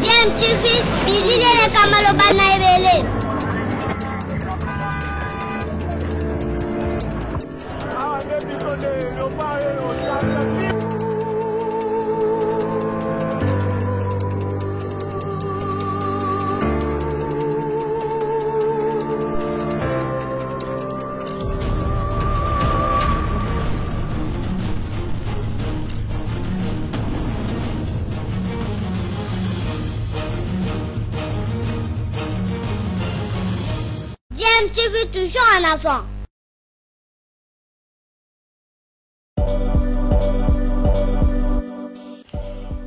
DMTV, bizilele kamalo bana ebele. DMTV toujours en avant.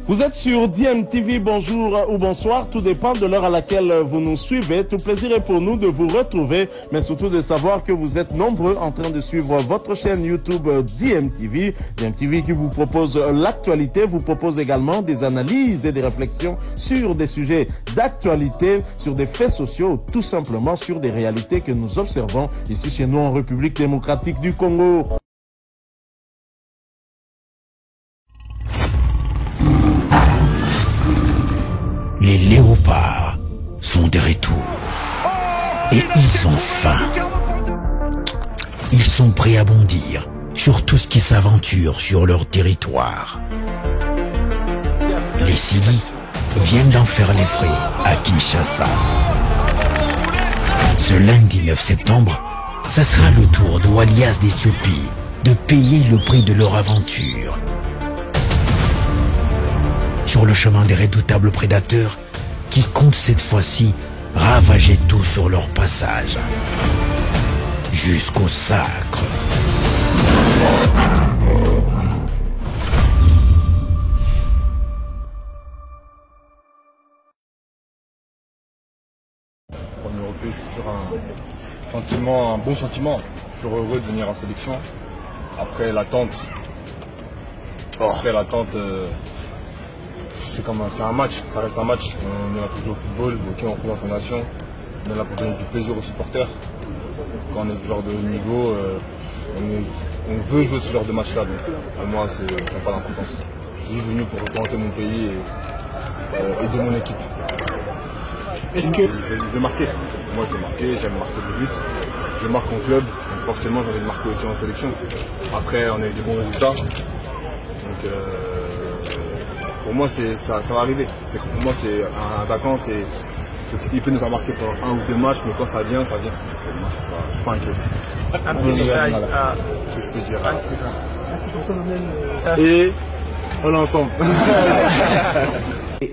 Vous êtes sur DMTV, bonjour ou bonsoir, tout dépend de l'heure à laquelle vous nous suivez. Tout plaisir est pour nous de vous retrouver, mais surtout de savoir que vous êtes nombreux en train de suivre votre chaîne YouTube DMTV. DMTV qui vous propose l'actualité, vous propose également des analyses et des réflexions sur des sujets d'actualité, sur des faits sociaux, tout simplement sur des réalités que nous observons ici chez nous en République démocratique du Congo. Les léopards sont de retour et ils ont faim. Ils sont prêts à bondir sur tout ce qui s'aventure sur leur territoire. Les Sili viennent d'en faire les frais à Kinshasa. Ce lundi 9 septembre, ça sera le tour de Walias d'Éthiopie de payer le prix de leur aventure. Sur le chemin des redoutables prédateurs qui comptent cette fois-ci ravager tout sur leur passage. Jusqu'au sacre. Pour une Européenne, c'est toujours un bon sentiment. Je suis heureux de venir en sélection. Après l'attente, c'est un match, ça reste un match. On est là pour jouer au football, ok, on représente la nation. On est là pour donner du plaisir aux supporters. Quand on est ce genre de niveau, on veut jouer ce genre de match-là. Donc pour moi, ça n'a pas d'importance. Je suis venu pour représenter mon pays et aider mon équipe. Est-ce que je vais marquer? Moi, je vais marquer, j'aime marquer le but. Je marque en club, donc forcément, j'ai envie de marquer aussi en sélection. Après, on a eu des bons résultats. Donc, pour moi, ça va arriver. Pour moi, c'est un attaquant, il peut ne pas marquer pendant 1 ou 2 matchs, mais quand ça vient, ça vient. Moi, je suis pas inquiet. Un petit message à... Ce que je peux dire. C'est pour ça qu'on et on est ensemble.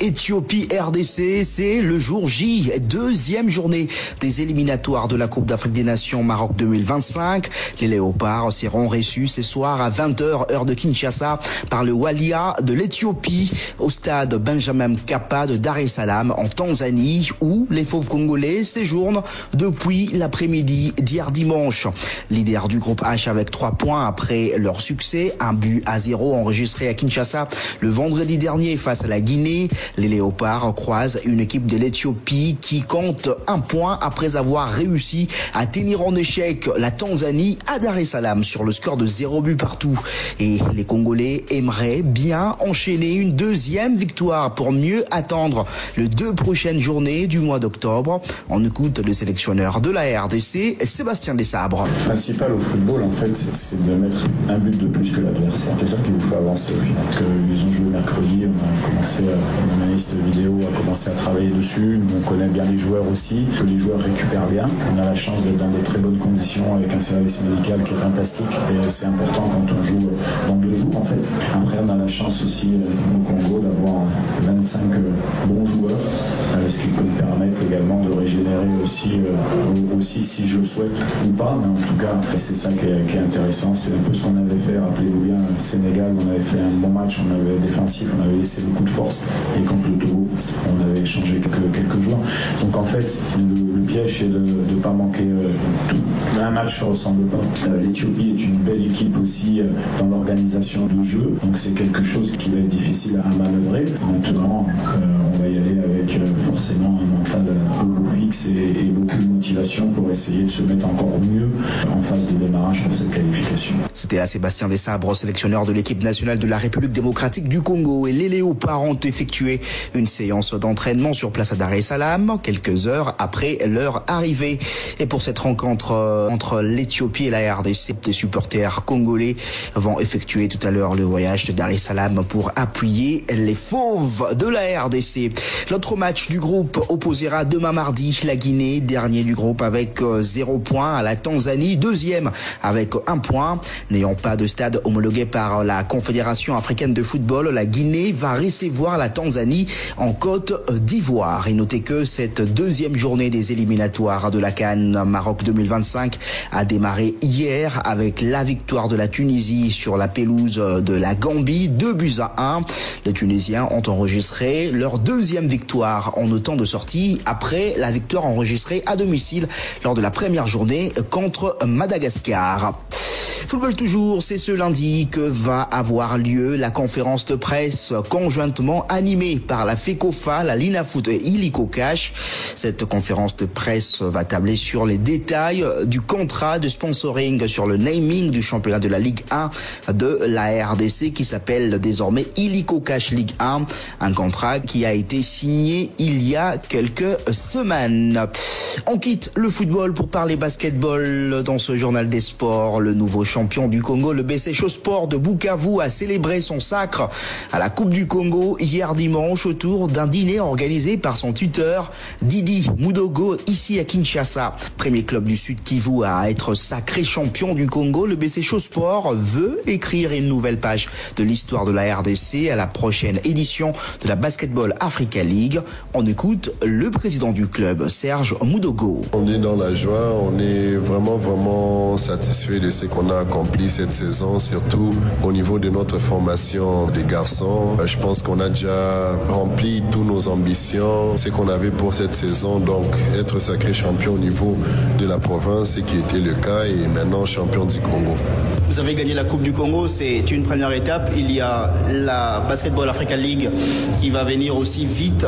Éthiopie RDC, c'est le jour J, deuxième journée des éliminatoires de la Coupe d'Afrique des Nations Maroc 2025. Les Léopards seront reçus ce soir à 20h heure de Kinshasa par le Walia de l'Éthiopie au stade Benjamin Mkapa de Dar es Salaam en Tanzanie où les fauves congolais séjournent depuis l'après-midi d'hier dimanche. Leader du groupe H avec 3 points après leur succès, 1-0 enregistré à Kinshasa le vendredi dernier face à la Guinée. Les Léopards croisent une équipe de l'Éthiopie qui compte 1 point après avoir réussi à tenir en échec la Tanzanie à Dar es Salaam sur le score de 0 but partout. Et les Congolais aimeraient bien enchaîner une deuxième victoire pour mieux attendre les 2 prochaines journées du mois d'octobre. On écoute le sélectionneur de la RDC, Sébastien Desabre. Le principal au football, en fait, c'est de mettre un but de plus que l'adversaire. C'est ça qui vous fait avancer au final. Ils ont joué mercredi, on a commencé mon analyste vidéo a commencé à travailler dessus. Nous, on connaît bien les joueurs aussi, que les joueurs récupèrent bien. On a la chance d'être dans de très bonnes conditions avec un service médical qui est fantastique. Et c'est important quand on joue dans 2 jours, en fait. Après, on a la chance aussi au Congo d'avoir 25 bons joueurs, ce qui peut nous permettre également de régénérer aussi si je le souhaite ou pas. Mais en tout cas, c'est ça qui est intéressant. C'est un peu ce qu'on avait fait. Rappelez-vous bien, Sénégal, on avait fait un bon match, on avait défensif, on avait laissé beaucoup de force. Et contre le Togo, on avait échangé quelques joueurs. Donc en fait, le piège, c'est de ne pas manquer tout. Un match ne ressemble pas. L'Éthiopie est une belle équipe aussi dans l'organisation du jeu. Donc c'est quelque chose qui va être difficile à manœuvrer. Maintenant, on va y aller avec forcément un mental au beau fixe et beaucoup de motivation pour essayer de se mettre encore mieux en phase de démarrage pour cette qualification. C'était à Sébastien Desabre, sélectionneur de l'équipe nationale de la République démocratique du Congo. Congo et les Léopards ont effectué une séance d'entraînement sur place à Dar es Salaam, quelques heures après leur arrivée. Et pour cette rencontre entre l'Éthiopie et la RDC, des supporters congolais vont effectuer tout à l'heure le voyage de Dar es Salaam pour appuyer les fauves de la RDC. L'autre match du groupe opposera demain mardi la Guinée, dernier du groupe avec 0 points, à la Tanzanie, deuxième avec 1 point. N'ayant pas de stade homologué par la Confédération africaine de football, la Guinée va recevoir la Tanzanie en Côte d'Ivoire. Et notez que cette deuxième journée des éliminatoires de la CAN Maroc 2025 a démarré hier avec la victoire de la Tunisie sur la pelouse de la Gambie, 2-1. Les Tunisiens ont enregistré leur deuxième victoire en temps de sortie après la victoire enregistrée à domicile lors de la première journée contre Madagascar. Football toujours, c'est ce lundi que va avoir lieu la conférence de presse conjointement animée par la FECOFA, la Linafoot et Illico Cash. Cette conférence de presse va tabler sur les détails du contrat de sponsoring, sur le naming du championnat de la Ligue 1 de la RDC qui s'appelle désormais Illico Cash Ligue 1, un contrat qui a été signé il y a quelques semaines. On quitte le football pour parler basketball dans ce journal des sports. Le nouveau champion du Congo, le BC Chosport de Bukavu, a célébré son sacre à la Coupe du Congo hier dimanche autour d'un dîner organisé par son tuteur Didi Mudogo ici à Kinshasa. Premier club du Sud Kivu à être sacré champion du Congo, le BC Chosport veut écrire une nouvelle page de l'histoire de la RDC à la prochaine édition de la Basketball Africa League. On écoute le président du club, Serge Mudogo. On est dans la joie, on est vraiment satisfait de ce qu'on a accompli cette saison, surtout au niveau de notre formation des garçons. Je pense qu'on a déjà rempli toutes nos ambitions, ce qu'on avait pour cette saison, donc être sacré champion au niveau de la province, ce qui était le cas, et maintenant champion du Congo. Vous avez gagné la Coupe du Congo, c'est une première étape. Il y a la Basketball Africa League qui va venir aussi vite.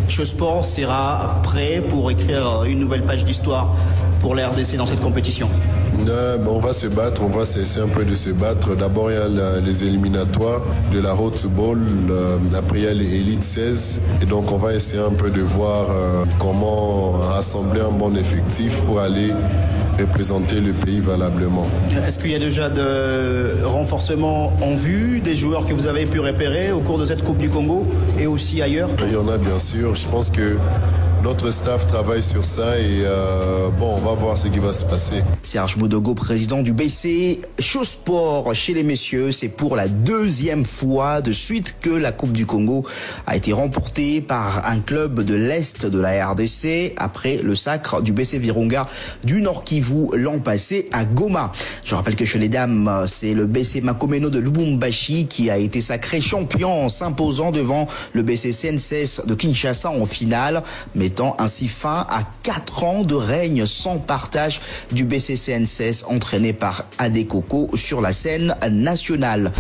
Chosport sera prêt pour écrire une nouvelle page d'histoire pour la RDC dans cette compétition. On va se battre, on va essayer un peu de se battre. D'abord, il y a les éliminatoires de la Road to Ball, après il y a les Elite 16. Et donc, on va essayer un peu de voir comment rassembler un bon effectif pour aller représenter le pays valablement. Est-ce qu'il y a déjà de renforcements en vue, des joueurs que vous avez pu repérer au cours de cette Coupe du Congo et aussi ailleurs? Il y en a bien sûr. Je pense que notre staff travaille sur ça et on va voir ce qui va se passer. Serge Mudogo, président du BC Chosport chez les messieurs. C'est pour la deuxième fois de suite que la Coupe du Congo a été remportée par un club de l'Est de la RDC après le sacre du BC Virunga du Nord Kivu l'an passé à Goma. Je rappelle que chez les dames, c'est le BC Makomeno de Lubumbashi qui a été sacré champion en s'imposant devant le BC CNSS de Kinshasa en finale, mettant ainsi fin à 4 ans de règne sans partage du BC CNSS entraîné par Adekoko sur la scène nationale.